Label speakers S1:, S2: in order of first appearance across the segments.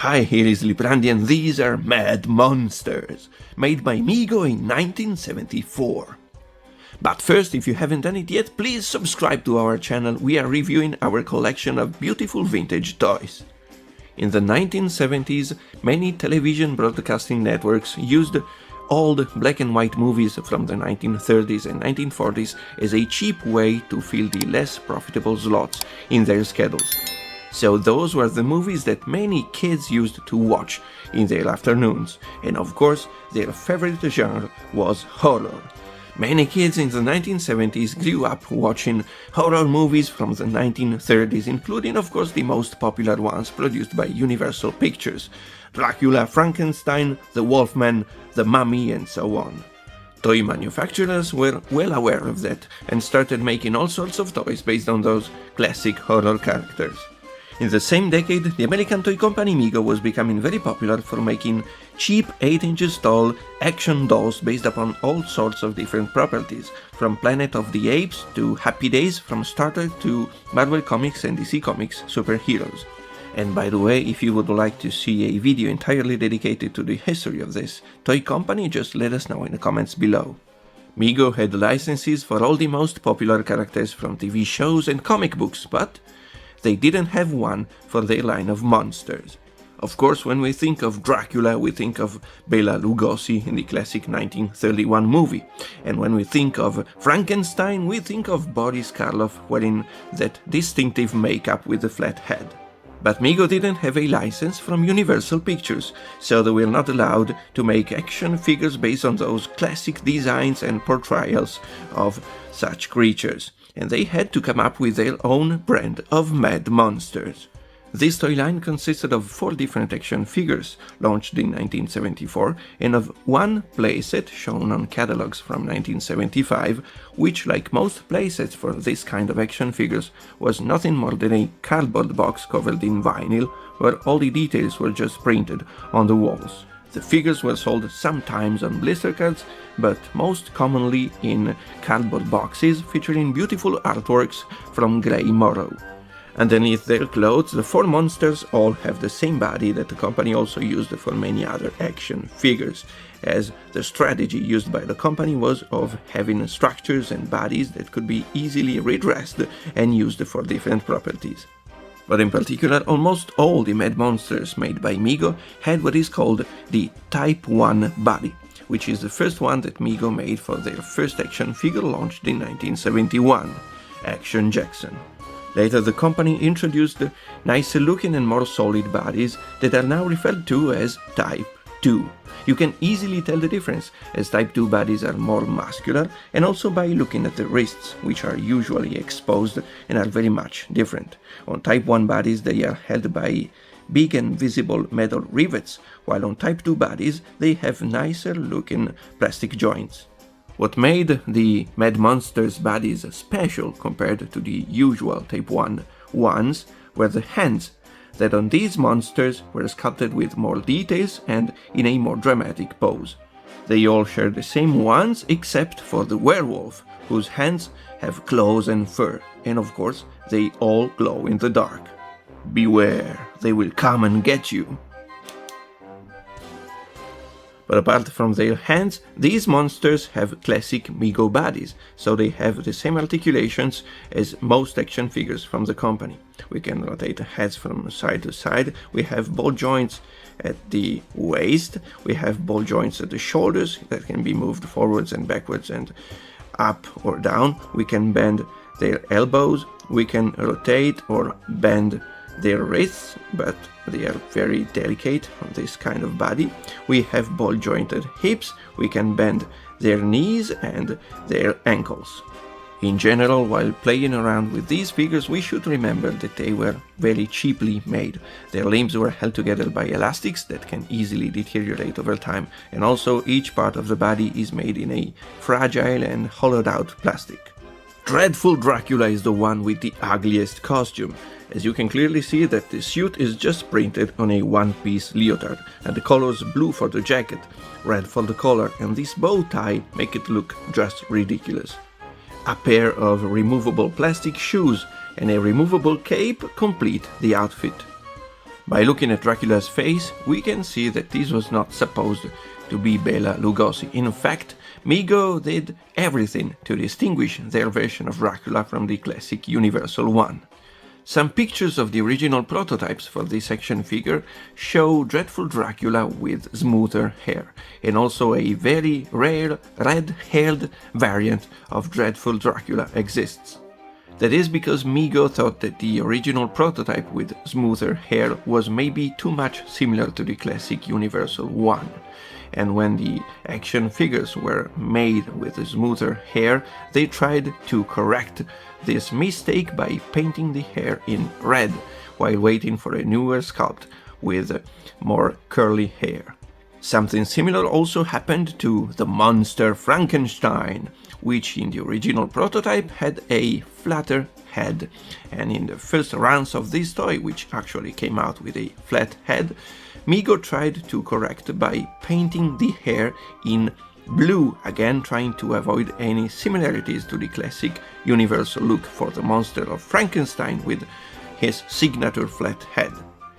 S1: Hi, here is Liprandi and these are Mad Monsters, made by Mego in 1974. But first, if you haven't done it yet, please subscribe to our channel. We are reviewing our collection of beautiful vintage toys. In the 1970s, many television broadcasting networks used old black and white movies from the 1930s and 1940s as a cheap way to fill the less profitable slots in their schedules. So those were the movies that many kids used to watch in their afternoons, and of course their favorite genre was horror. Many kids in the 1970s grew up watching horror movies from the 1930s, including of course the most popular ones produced by Universal Pictures: Dracula, Frankenstein, The Wolfman, The Mummy, and so on. Toy manufacturers were well aware of that and started making all sorts of toys based on those classic horror characters. In the same decade, the American toy company Mego was becoming very popular for making cheap 8 inches tall action dolls based upon all sorts of different properties, from Planet of the Apes to Happy Days, from Star Trek to Marvel Comics and DC Comics superheroes. And by the way, if you would like to see a video entirely dedicated to the history of this toy company, just let us know in the comments below. Mego had licenses for all the most popular characters from TV shows and comic books, but they didn't have one for their line of monsters. Of course, when we think of Dracula, we think of Bela Lugosi in the classic 1931 movie. And when we think of Frankenstein, we think of Boris Karloff wearing that distinctive makeup with the flat head. But Mego didn't have a license from Universal Pictures, so they were not allowed to make action figures based on those classic designs and portrayals of such creatures, and they had to come up with their own brand of Mad Monsters. This toy line consisted of 4 different action figures, launched in 1974, and of one playset shown on catalogs from 1975, which, like most playsets for this kind of action figures, was nothing more than a cardboard box covered in vinyl, where all the details were just printed on the walls. The figures were sold sometimes on blister cards, but most commonly in cardboard boxes featuring beautiful artworks from Gray Morrow. Underneath their clothes, the 4 monsters all have the same body that the company also used for many other action figures, as the strategy used by the company was of having structures and bodies that could be easily redressed and used for different properties. But in particular, almost all the Mad Monsters made by Mego had what is called the Type 1 body, which is the first one that Mego made for their first action figure launched in 1971, Action Jackson. Later, the company introduced nicer looking and more solid bodies that are now referred to as Type 2. You can easily tell the difference, as Type 2 bodies are more muscular, and also by looking at the wrists, which are usually exposed and are very much different. On Type 1 bodies, they are held by big and visible metal rivets, while on Type 2 bodies, they have nicer looking plastic joints. What made the Mad Monsters bodies special compared to the usual Type 1 ones were the hands, that on these monsters were sculpted with more details and in a more dramatic pose. They all share the same ones except for the werewolf, whose hands have claws and fur, and of course they all glow in the dark. Beware, they will come and get you. But apart from their hands, these monsters have classic Mego bodies, so they have the same articulations as most action figures from the company. We can rotate the heads from side to side, we have ball joints at the waist, we have ball joints at the shoulders that can be moved forwards and backwards and up or down, we can bend their elbows, we can rotate or bend their wrists, but they are very delicate on this kind of body. We have ball jointed hips, we can bend their knees and their ankles. In general, while playing around with these figures, we should remember that they were very cheaply made. Their limbs were held together by elastics that can easily deteriorate over time, and also each part of the body is made in a fragile and hollowed out plastic. Dreadful Dracula is the one with the ugliest costume. As you can clearly see that the suit is just printed on a one-piece leotard, and the colors blue for the jacket, red for the collar, and this bow tie make it look just ridiculous. A pair of removable plastic shoes and a removable cape complete the outfit. By looking at Dracula's face, we can see that this was not supposed to be Bela Lugosi. In fact, Mego did everything to distinguish their version of Dracula from the classic Universal one. Some pictures of the original prototypes for this action figure show dreadful Dracula with smoother hair, and also a very rare red-haired variant of dreadful Dracula exists. That is because Mego thought that the original prototype with smoother hair was maybe too much similar to the classic Universal one. And when the action figures were made with smoother hair, they tried to correct this mistake by painting the hair in red, while waiting for a newer sculpt with more curly hair. Something similar also happened to the monster Frankenstein, which in the original prototype had a flatter head, and in the first runs of this toy, which actually came out with a flat head, Mego tried to correct by painting the hair in blue, again trying to avoid any similarities to the classic Universal look for the monster of Frankenstein with his signature flat head.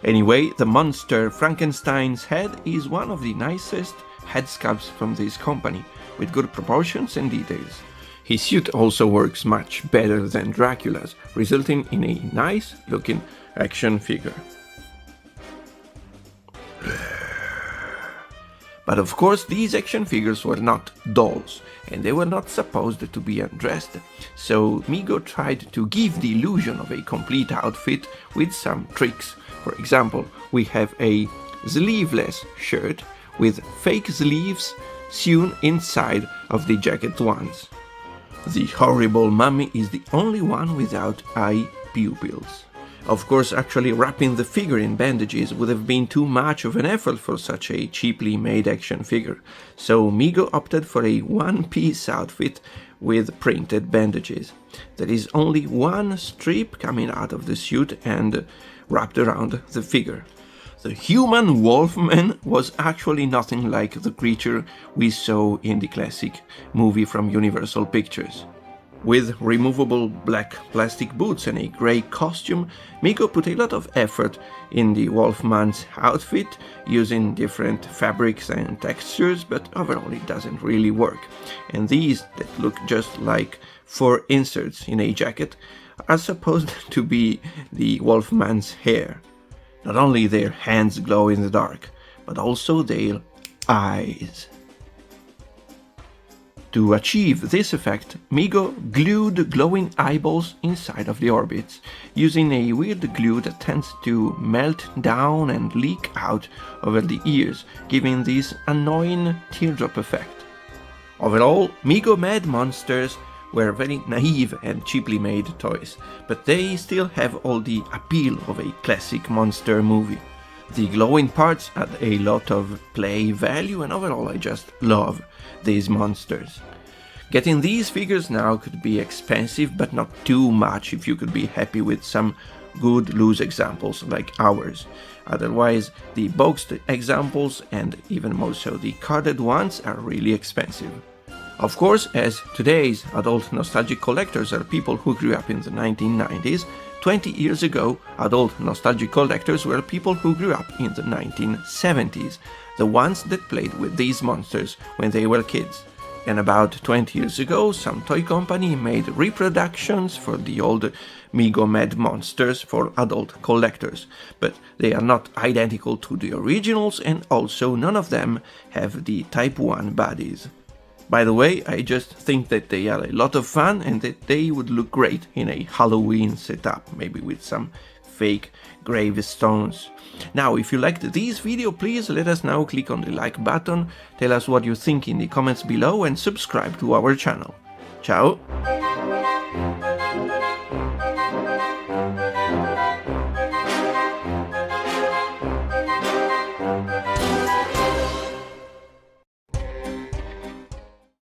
S1: Anyway, the monster Frankenstein's head is one of the nicest head sculpts from this company, with good proportions and details. His suit also works much better than Dracula's, resulting in a nice looking action figure. But of course, these action figures were not dolls, and they were not supposed to be undressed, so Mego tried to give the illusion of a complete outfit with some tricks. For example, we have a sleeveless shirt with fake sleeves sewn inside of the jacket ones. The horrible mummy is the only one without eye pupils. Of course, actually wrapping the figure in bandages would have been too much of an effort for such a cheaply made action figure, so Mego opted for a one-piece outfit with printed bandages. There is only one strip coming out of the suit and wrapped around the figure. The human Wolfman was actually nothing like the creature we saw in the classic movie from Universal Pictures. With removable black plastic boots and a grey costume, Mego put a lot of effort in the Wolfman's outfit, using different fabrics and textures, but overall it doesn't really work. And these that look just like fur inserts in a jacket are supposed to be the Wolfman's hair. Not only their hands glow in the dark, but also their eyes. To achieve this effect, Mego glued glowing eyeballs inside of the orbits, using a weird glue that tends to melt down and leak out over the ears, giving this annoying teardrop effect. Overall, Mego Mad Monsters were very naive and cheaply made toys, but they still have all the appeal of a classic monster movie. The glowing parts add a lot of play value, and overall I just love these monsters. Getting these figures now could be expensive, but not too much if you could be happy with some good loose examples like ours. Otherwise, the boxed examples, and even more so the carded ones, are really expensive. Of course, as today's adult nostalgic collectors are people who grew up in the 1990s, 20 years ago, adult nostalgic collectors were people who grew up in the 1970s, the ones that played with these monsters when they were kids. And about 20 years ago, some toy company made reproductions for the old Mego Mad Monsters for adult collectors, but they are not identical to the originals, and also none of them have the Type 1 bodies. By the way, I just think that they are a lot of fun and that they would look great in a Halloween setup, maybe with some fake gravestones. Now, if you liked this video, please let us know, click on the like button, tell us what you think in the comments below, and subscribe to our channel. Ciao!